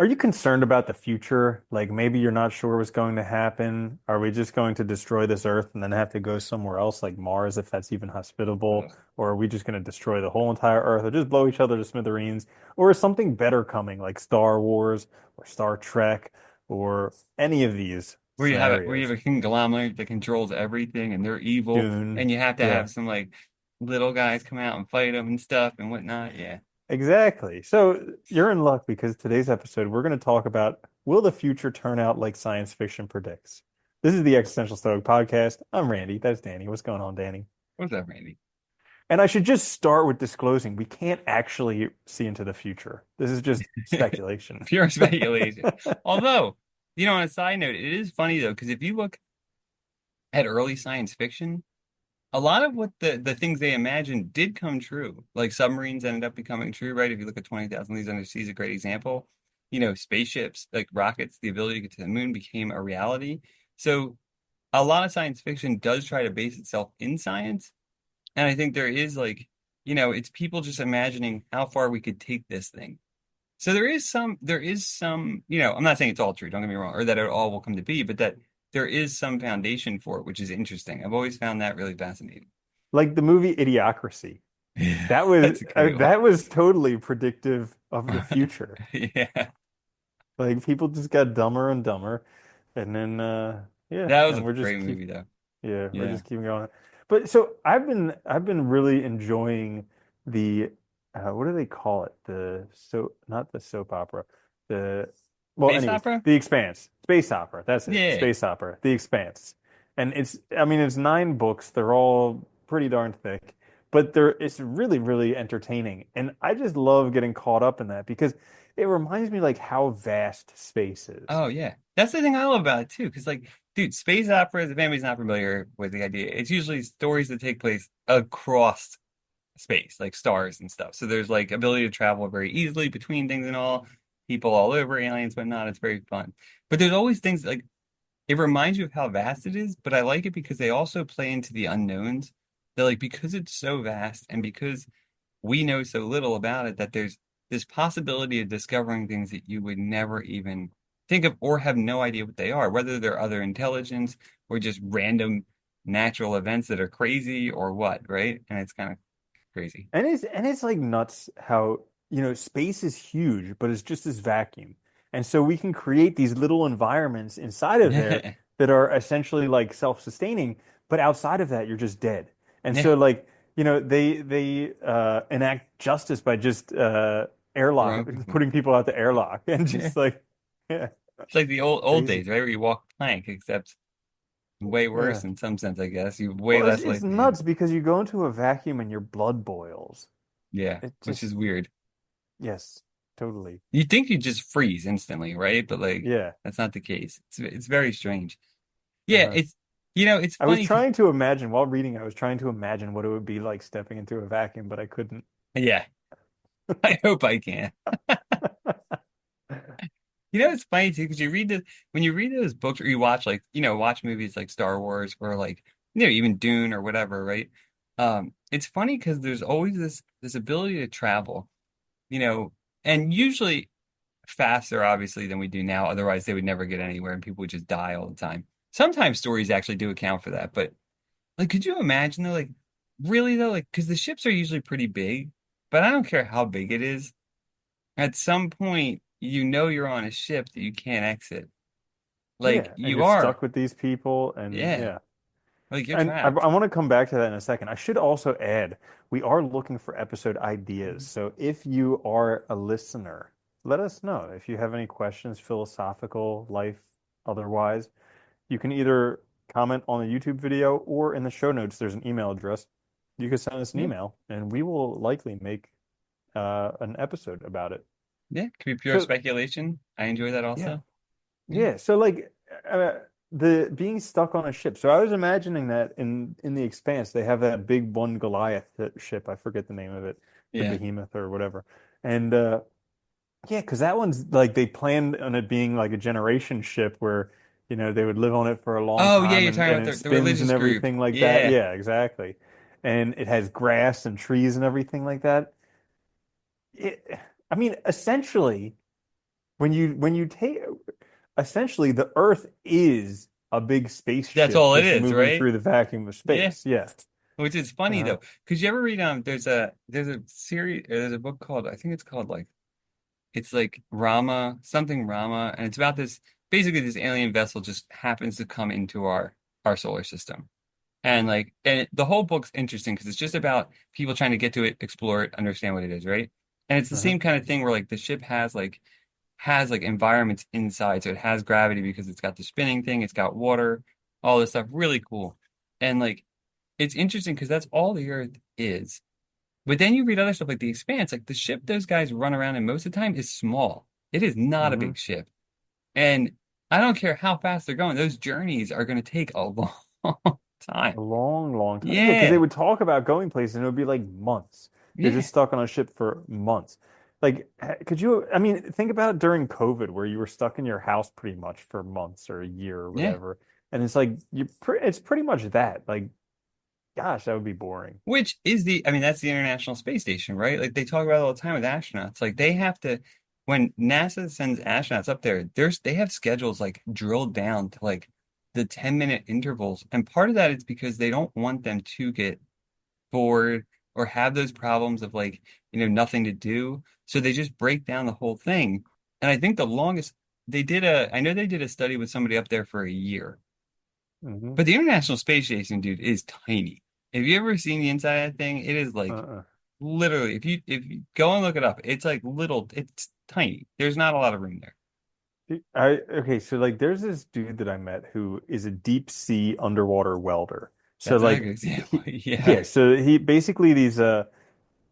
Are you concerned about the future? Like maybe you're not sure what's going to happen. Are we just going to destroy this Earth and then have to go somewhere else, like Mars, if that's even hospitable? Ugh. Or are we just going to destroy the whole entire Earth or just blow each other to smithereens? Or is something better coming, like Star Wars or Star Trek or any of these Where you scenarios? have a conglomerate that controls everything and they're evil, Dune. and you have to Yeah, have some like little guys come out and fight them and stuff and whatnot. Yeah. exactly. So you're in luck because today's episode, we're going to talk about will the future turn out like science fiction predicts? This is the Existential Stoic podcast. I'm Randy. That's Danny. What's going on, Danny? What's up, Randy? And I should just start with disclosing we can't actually see into the future. This is just speculation. Pure speculation. Although, on a side note, it is funny though, because if you look at early science fiction, a lot of what the things they imagined did come true. Like submarines ended up becoming true, right? If you look at 20,000 Leagues Under Sea is a great example. Spaceships, like rockets, the ability to get to the moon became a reality. So a lot of science fiction does try to base itself in science. And I think there is like, it's people just imagining how far we could take this thing. So there is some, I'm not saying it's all true, don't get me wrong, or that it all will come to be, but that there is some foundation for it, which is interesting. I've always found that really fascinating. Like the movie Idiocracy. Yeah, That was that's a great one. that was totally predictive of the future. Yeah, Like people just got dumber and dumber, and then yeah, that was and a we're just great keep movie though. yeah, we're Yeah, just keeping going. But so I've been really enjoying the what do they call it? The so not the soap opera. The well, space anyways, opera. The Expanse. Space opera. That's it. Yeah, Space opera. The Expanse. And it's 9 books. They're all pretty darn thick, but it's really, really entertaining. And I just love getting caught up in that because it reminds me like how vast space is. oh yeah, that's the thing I love about it too. Because like, dude, space operas. If anybody's not familiar with the idea, it's usually stories that take place across space, like stars and stuff. So there's like ability to travel very easily between things and all, people all over, aliens, whatnot. It's very fun. But there's always things like it reminds you of how vast it is, but I like it because they also play into the unknowns. They're like because it's so vast and because we know so little about it that there's this possibility of discovering things that you would never even think of or have no idea what they are, whether they're other intelligence or just random natural events that are crazy or what, right? And it's kind of crazy. And it's like nuts how, space is huge, but it's just this vacuum. And so we can create these little environments inside of there Yeah. that are essentially like self-sustaining, but outside of that, you're just dead. And Yeah. so like, they enact justice by just airlock Throwing people. putting people out the airlock and Yeah. just like yeah, It's like the old crazy. days, right? Where you walk plank, except way worse Yeah. in some sense, I guess. You way Well, it's less it's likely. nuts because you go into a vacuum and your blood boils. Yeah, It which is just weird. yes, totally. You think you just freeze instantly, right? But like Yeah. that's not the case. It's very strange. Yeah, Uh-huh. it's I was funny 'cause trying to imagine while reading, I was trying to imagine what it would be like stepping into a vacuum, but I couldn't. yeah, I hope I can. It's funny too because you read the when you read those books or you watch like watch movies like Star Wars or like even Dune or whatever, right? It's funny because there's always this ability to travel, you know, and usually faster obviously than we do now. Otherwise, they would never get anywhere and people would just die all the time. Sometimes stories actually do account for that, but like, could you imagine though, like really though, like because the ships are usually pretty big, but I don't care how big it is. At some point, you're on a ship that you can't exit. Like Yeah, and you you're are. stuck with these people, and Yeah. yeah. Like you're And I trapped. want to come back to that in a second. I should also add, we are looking for episode ideas. So if you are a listener, let us know if you have any questions, philosophical, life, otherwise. You can either comment on the YouTube video or in the show notes, there's an email address. You can send us an Yeah. email, and we will likely make an episode about it. Yeah. Could be pure So speculation. I enjoy that yeah, also. Yeah. yeah. So like the being stuck on a ship. So I was imagining that in the Expanse they have that big one Goliath ship. I forget the name of it, the Yeah. Behemoth or whatever. And yeah, because that one's like they planned on it being like a generation ship where they would live on it for a long Oh yeah, time you're and talking and about it the spins and religious group. everything like that. Yeah. Yeah, exactly. And it has grass and trees and everything like that. It, I mean, essentially. when you take essentially the Earth is a big That's spaceship all it just is, moving right? through the vacuum of Yeah. space. Yeah. Which is funny Uh-huh. though. Could you ever read there's a series or there's a book called I think it's called like it's like Rama, something Rama, and it's about this basically this alien vessel just happens to come into our solar system. The whole book's interesting because it's just about people trying to get to it, explore it, understand what it is, right? And it's the Uh-huh. same kind of thing where like the ship has like environments inside, so it has gravity because it's got the spinning thing, it's got water, all this stuff, really cool. And like it's interesting because that's all the Earth is. But then you read other stuff like The Expanse, like the ship those guys run around in most of the time is small. It is not a Hmm. big ship. And I don't care how fast they're going, those journeys are going to take a long A time. long, long time. Yeah, because they Yeah. would talk about going places and it would be like months. They're Yeah. just stuck on a ship for months. Like, could you, I mean, think about it during COVID where you were stuck in your house pretty much for months or a year or Yeah. whatever. And it's like it's pretty much that. Like, gosh, that would be boring. Which is I mean, that's the International Space Station, right? Like they talk about it all the time with astronauts. Like they have to, when NASA sends astronauts up there, they have schedules like drilled down to like the 10-minute intervals. And part of that is because they don't want them to get bored or have those problems of like, nothing to do. So they just break down the whole thing. And I think the longest I know they did a study with somebody up there for a year. Hmm. But the International Space Station, dude, is tiny. Have you ever seen the inside of that thing? It is like Uh-uh. literally, if you go and look it up, it's like it's tiny. There's not a lot of room there. Okay, so like there's this dude that I met who is a deep sea underwater welder. So That's another like good example. he Yeah. yeah, so he basically these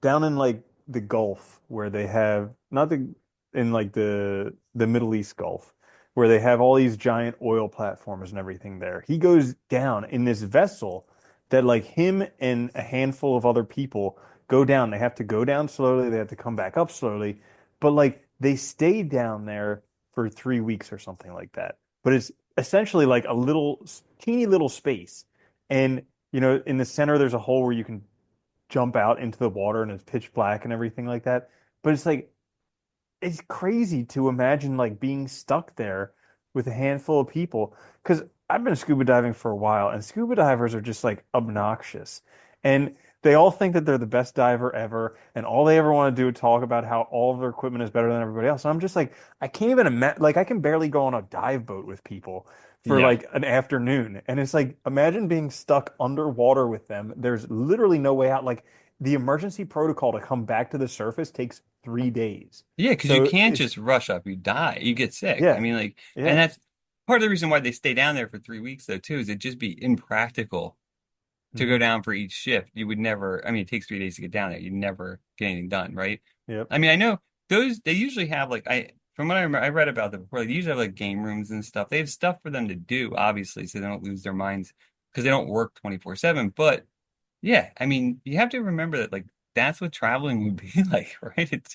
down in like the Gulf where they have not the in like the Middle East Gulf where they have all these giant oil platforms and everything there. He goes down in this vessel that like him and a handful of other people go down. They have to go down slowly, they have to come back up slowly, but like they stay down there for 3 weeks or something like that. But it's essentially like a little teeny little space. And in the center there's a hole where you can jump out into the water and it's pitch black and everything like that. But it's like it's crazy to imagine like being stuck there with a handful of people. Because I've been scuba diving for a while, and scuba divers are just like obnoxious. And they all think that they're the best diver ever, and all they ever want to do is talk about how all of their equipment is better than everybody else. And I'm just like, I can't even imagine, like, I can barely go on a dive boat with people for Yeah. like an afternoon. And it's like, imagine being stuck underwater with them. There's literally no way out. Like, the emergency protocol to come back to the surface takes 3 days. Yeah, because you So can't it's just rush up. You die. You get sick. I yeah, mean, like, and yeah, that's part of the reason why they stay down there for 3 weeks, though, too, is it'd just be impractical to go hmm, down for each shift. You would never, I mean, it takes 3 days to get down there. You'd never get anything done, right? yep, I mean, I know they usually have like, from what I remember, I read about them before, they usually have like game rooms and stuff. They have stuff for them to do, obviously, so they don't lose their minds because they don't work 24/7. But yeah, I mean, you have to remember that, like, that's what traveling would be like, right?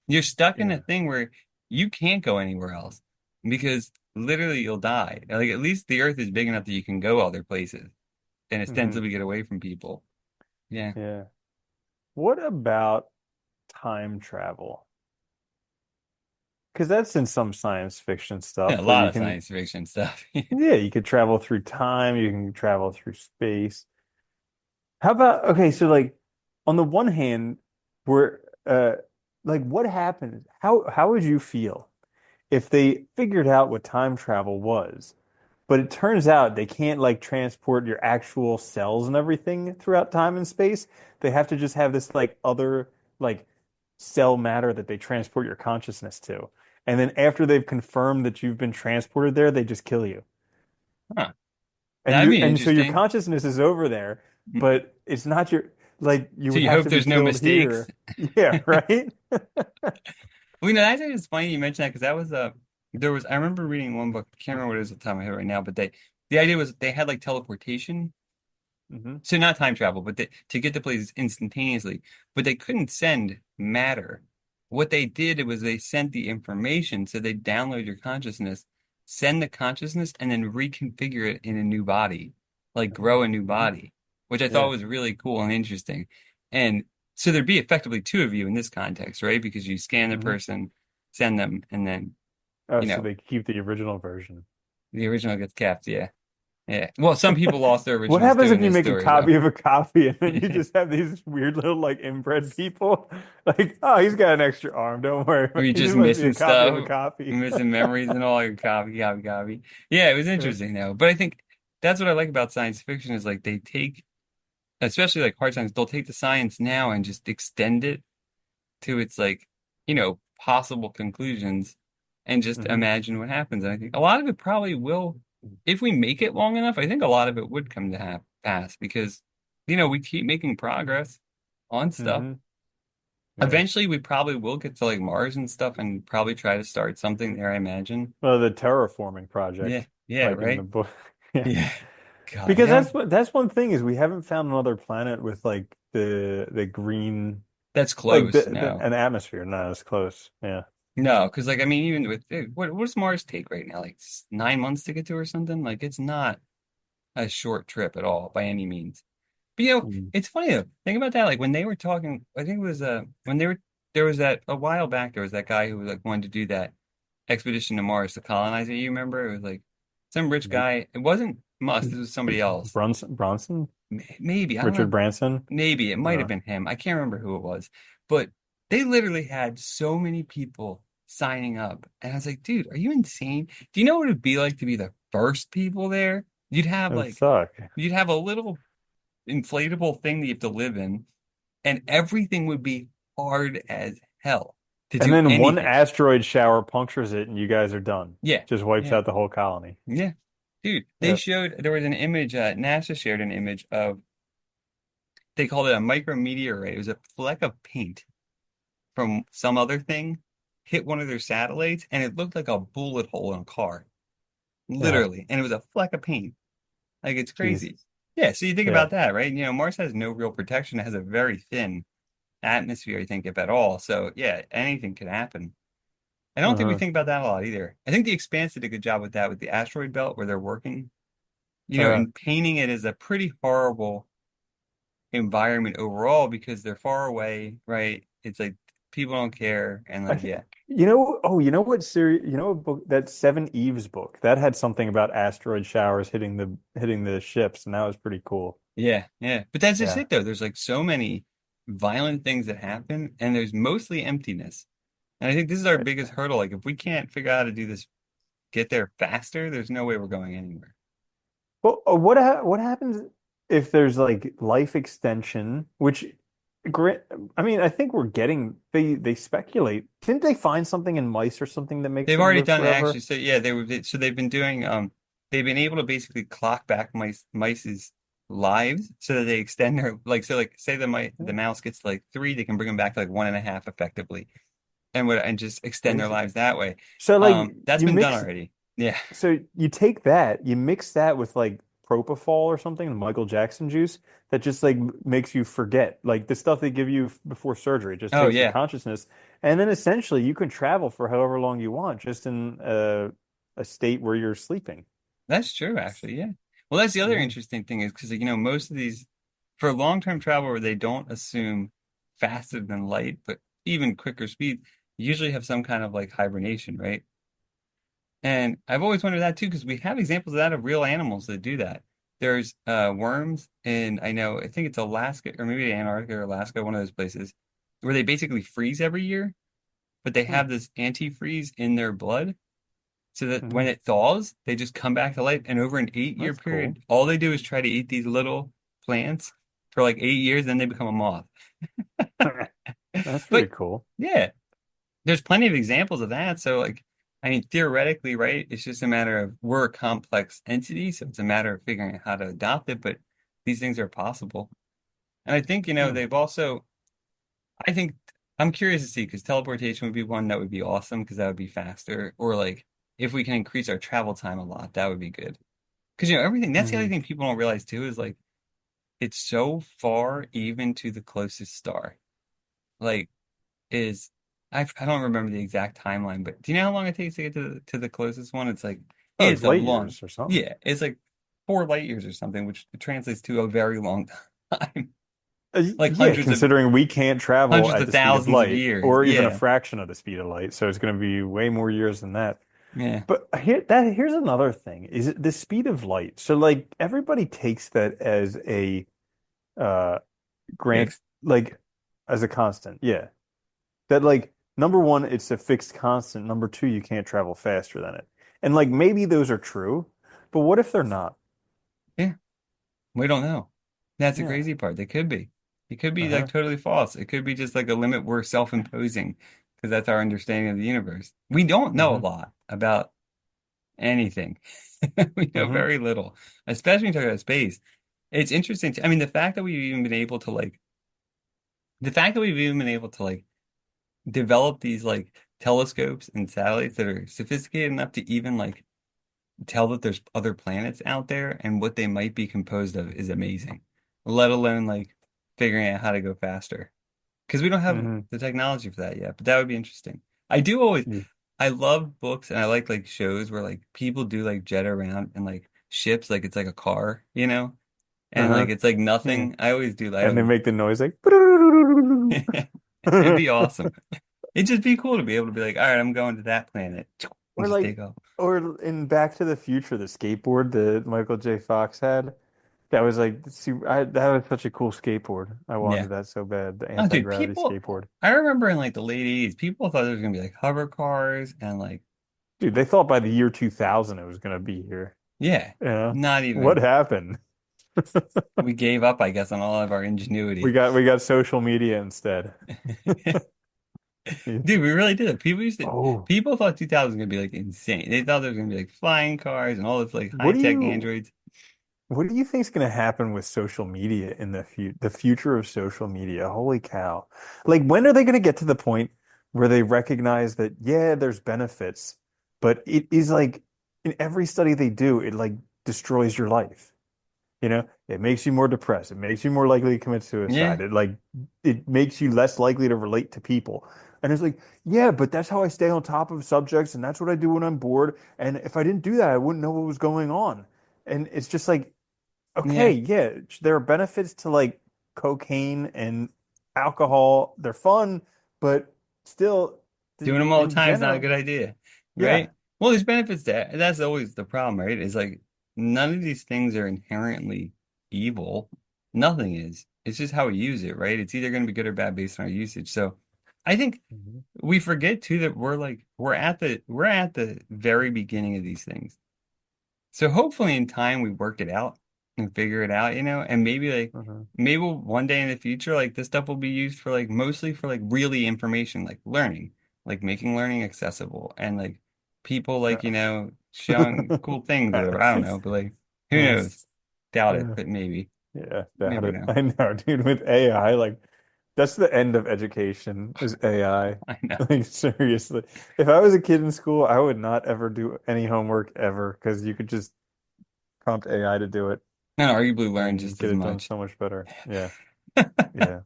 You're stuck in a yeah, thing where you can't go anywhere else because literally you'll die. Like, at least the Earth is big enough that you can go other places and hmm, ostensibly get away from people. Yeah. yeah. What about time travel? Because that's in some science fiction Yeah, a stuff where lot you of can, science fiction stuff. yeah, you could travel through time, you can travel through space. How about, okay, so like on the one hand, we're like what happens? How would you feel if they figured out what time travel was? But it turns out they can't like transport your actual cells and everything throughout time and space. They have to just have this like other like cell matter that they transport your consciousness to. And then after they've confirmed that you've been transported there, they just kill you. Huh. And That'd you be and so your interesting. consciousness is over there, but it's not your like you So would you have hope to be there's no killed mistakes. here. Yeah, right? Well, actually, it's funny you mentioned that because that was there was I remember reading one book. I can't remember what it is at the time of my head right now, but the idea was they had like teleportation. Hmm. So not time travel, but to get to places instantaneously. But they couldn't send matter. What they did was they sent the information. So they download your consciousness, send the consciousness, and then reconfigure it in a new body, like grow a new Hmm. body, which I thought Yeah. was really cool and interesting. And so there'd be effectively two of you in this context, right? Because you scan the Hmm. person. send them, and then Oh, you so know they keep the original version. the original gets kept. Yeah, yeah. Well, some people lost their What originals happens too if in you this make a story, though. copy of a copy and then you just have these weird little like inbred people? Like, oh, he's got an extra arm. Don't worry. Were you He just just must be a missing copy of a stuff, copy. missing memories and all your copy, copy, copy. Yeah, it was Yeah. interesting though. But I think that's what I like about science fiction is like they take, especially like hard science, they'll take the science now and just extend it to its like, possible conclusions and just Hmm. imagine what happens. And I think a lot of it probably will, if we make it long enough, I think a lot of it would come to pass because, we keep making progress on stuff. Hmm. Yeah. Eventually, we probably will get to like Mars and stuff and probably try to start something there, I imagine. Well, the terraforming Yeah, project, yeah, like in the right? book. Yeah. Yeah. God, Because that's one thing is we haven't found another planet with like the green that's like close now. an atmosphere not as close. Yeah. No, because like I mean, even with what does Mars take right now? Like 9 months to get to or something? Like it's not a short trip at all by any means. But Mm. it's funny though. Think about that. Like when they were talking, I think it was when they were there was that a while back. There was that guy who was like wanted to do that expedition to Mars to colonize it. You remember? It was like some rich Nope. guy. It wasn't Musk. This was somebody else. Bronson, Maybe I don't Richard know. Branson. Maybe it might have Uh, been him. I can't remember who it was, but they literally had so many people signing up, and I was like, dude, are you insane? Do you know what it'd be like to be the first people there? You'd have it would like suck. you'd have a little inflatable thing that you have to live in, and everything would be hard as hell to And do then one anything. asteroid shower punctures it, and you guys are done. Yeah, Just wipes yeah, out the whole colony. yeah. Dude, they Yep. showed there was an image, NASA shared an image of they called it a micrometeorite. It was a fleck of paint from some other thing hit one of their satellites, and it looked like a bullet hole in a car, Yeah. literally. And it was a fleck of paint. Like it's crazy. Jesus. Yeah, so you think Yeah. about that, right? Mars has no real protection. It has a very thin atmosphere, I think, if at all. So yeah, anything could happen. I don't think we Uh-huh. think about that a lot either. I think The Expanse did a good job with that with the asteroid belt where they're working, Uh, and painting it as a pretty horrible environment overall because they're far away, right? It's like people don't care, and I like think yeah, you know what series, what book that Seven Eves book that had something about asteroid showers hitting the ships, and that was pretty cool. yeah, yeah. But that's just Yeah. it though. There's like so many violent things that happen, and there's mostly emptiness. And I think this is our biggest hurdle. Like if we can't figure out how to do this, get there faster, there's no way we're going anywhere. Well, what happens if there's like life extension, which gra- I mean, I think we're getting they speculate. Didn't they find something in mice or something that makes They've them already live done it actually. forever? So yeah, so they've been doing they've been able to basically clock back mice's lives so that they extend their like so like say the mouse gets to like 3, they can bring them back to like 1.5 effectively and just extend their Crazy. lives that way. So like That's you been done mix already. Yeah. so you take that, you mix that with like propofol or something, Michael Jackson juice that just like makes you forget. Like the stuff they give you before surgery, it just Oh takes your yeah. consciousness. And then essentially you can travel for however long you want, just in a state where you're sleeping. That's true, actually. Yeah. Well, that's the other Yeah. interesting thing is because most of these for long-term travel where they don't assume faster than light, but even quicker speed, usually have some kind of like hibernation, right? And I've always wondered that too, because we have examples of that of real animals that do that. There's worms in I think it's Alaska or maybe Antarctica or Alaska, one of those places, where they basically freeze every year, but they Hmm. have this antifreeze in their blood so that when Hmm. it thaws, they just come back to life. And over an 8 year That's period, cool. all they do is try to eat these little plants for like 8 years, then they become a moth. That's But pretty cool. yeah, there's plenty of examples of that. So like, I mean, theoretically, right? It's just a matter of we're a complex entity, so it's a matter of figuring out how to adopt it. But these things are possible, and I think Hmm. they've also. I think I'm curious to see because teleportation would be one that would be awesome because that would be faster, or like if we can increase our travel time a lot, that would be good. Because everything. That's the other Hmm. thing people don't realize too is like it's so far even to the closest star. Like is I don't remember the exact timeline, but do you know how long it takes to get to the closest one? It's like Oh, it's it's a light long, years or something. yeah, it's like 4 light years or something, which translates to a very long time. like Yeah, considering we can't travel hundreds at of the speed of thousands of light, years. or even a Yeah. fraction of the speed of light, so it's going to be way more years than that. Yeah. But here's another thing: is it the speed of light? So like everybody takes that as a uh grant, Fixed. like as a constant. Yeah, that like number one, it's a fixed constant. Number two, you can't travel faster than it. And like maybe those are true, but what if they're not? Yeah. We don't know. That's the Yeah. crazy part. They could be. It could be like Uh-huh. totally false. It could be just like a limit we're self-imposing because that's our understanding of the universe. We don't know a Mm-hmm. lot about anything. We know Mm-hmm. very little, especially when you talk about space. It's interesting. I mean, the fact that we've even been able to like develop these like telescopes and satellites that are sophisticated enough to even like tell that there's other planets out there and what they might be composed of is amazing. Let alone like figuring out how to go faster. Because we don't have Mm-hmm. the technology for that yet, but that would be interesting. I do always, I love books and I like shows where like people do like jet around and like ships like it's like a car, you know? And Uh-huh. like it's like Yeah. nothing. I always do And they that. make the noise like It'd be awesome. It'd just be cool to be able to be like, all right, I'm going to that planet and or just like take off. or in Back to the Future, the skateboard that Michael J. Fox had. That was like that was such a cool skateboard. I Yeah. wanted that so bad, the Oh, dude, anti-gravity skateboard. I remember in like the late 80s, people thought there was gonna be like hover cars and like, Dude, they thought by the year 2000 it was gonna be here. yeah, Yeah. not What even. happened? We gave up, I guess, on all of our ingenuity. We got social media instead. Dude, we really did. Oh, People thought 2000 was gonna be like insane. They thought there was gonna be like flying cars and all this like what do high-tech you androids. what do you think is going to happen with social media in the future of social media? Holy cow. Like when are they going to get to the point where they recognize that yeah, there's benefits, but it is like in every study they do, it like destroys your life. You know, it makes you more depressed. It makes you more likely to commit suicide. Yeah, It makes you less likely to relate to people. And it's like, yeah, but that's how I stay on top of subjects, and that's what I do when I'm bored. And if I didn't do that, I wouldn't know what was going on. And it's just like, okay, yeah. yeah, there are benefits to like cocaine and alcohol. They're fun, but still, Doing them all the in time is not a good general, idea, yeah. right? Well, there's benefits to that. That's always the problem, right? Is like none of these things are inherently evil. Nothing is. It's just how we use it, right? It's either going to be good or bad based on our usage. So I think Mhm. we forget too that we're at the very beginning of these things. So hopefully in time we work it out and figure it out, you know, and Mhm. maybe one day in the future, like this stuff will be used for like mostly for like really information, like learning, like making learning accessible and like people like, you know, showing cool things or whatever. I don't know, but like who Uh, knows? Doubt it, uh, but maybe. yeah, You doubt never it. know. I know, dude, with AI, like that's the end of education is AI. I know. Like seriously. If I was a kid in school, I would not ever do any homework ever because you could just prompt AI to do it And arguably learn and just get as it done much. so much better. Yeah. I Yeah.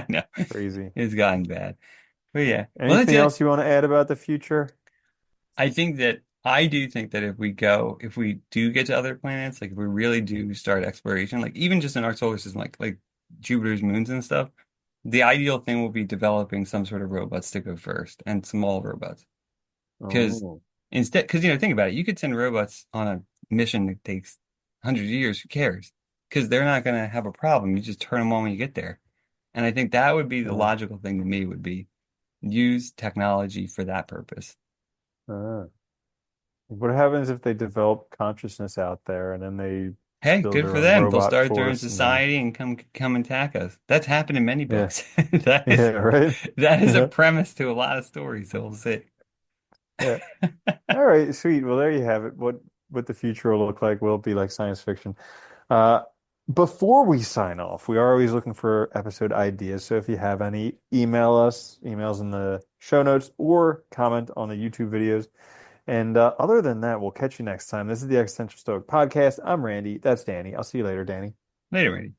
know. Crazy. It's gotten bad. But yeah. Well, that's Anything it. else you want to add about the future? I do think that if we do get to other planets, like if we really do start exploration, like even just in our solar system, like Jupiter's moons and stuff, the ideal thing will be developing some sort of robots to go first and small robots. Because Oh. because you know, think about it, you could send robots on a mission that takes hundreds of years. Who cares? Because they're not going to have a problem. You just turn them on when you get there. And I think that would be the Uh, logical thing to me would be use technology for that purpose. uh. What happens if they develop consciousness out there and then they Hey, build good their for own them. They'll robot start their own force and then society and come attack us. That's happened in many yeah. books. Yeah, right? That is a Yeah. premise to a lot of stories, so we'll see. Yeah. All right, sweet. Well, there you have it. What the future will look like will be like science fiction. Uh, before we sign off, we are always looking for episode ideas. So if you have any, email us, emails in the show notes, or comment on the YouTube videos. And other than that, we'll catch you next time. This is the Existential Stoic Podcast. I'm Randy. That's Danny. I'll see you later, Danny. Later, Randy.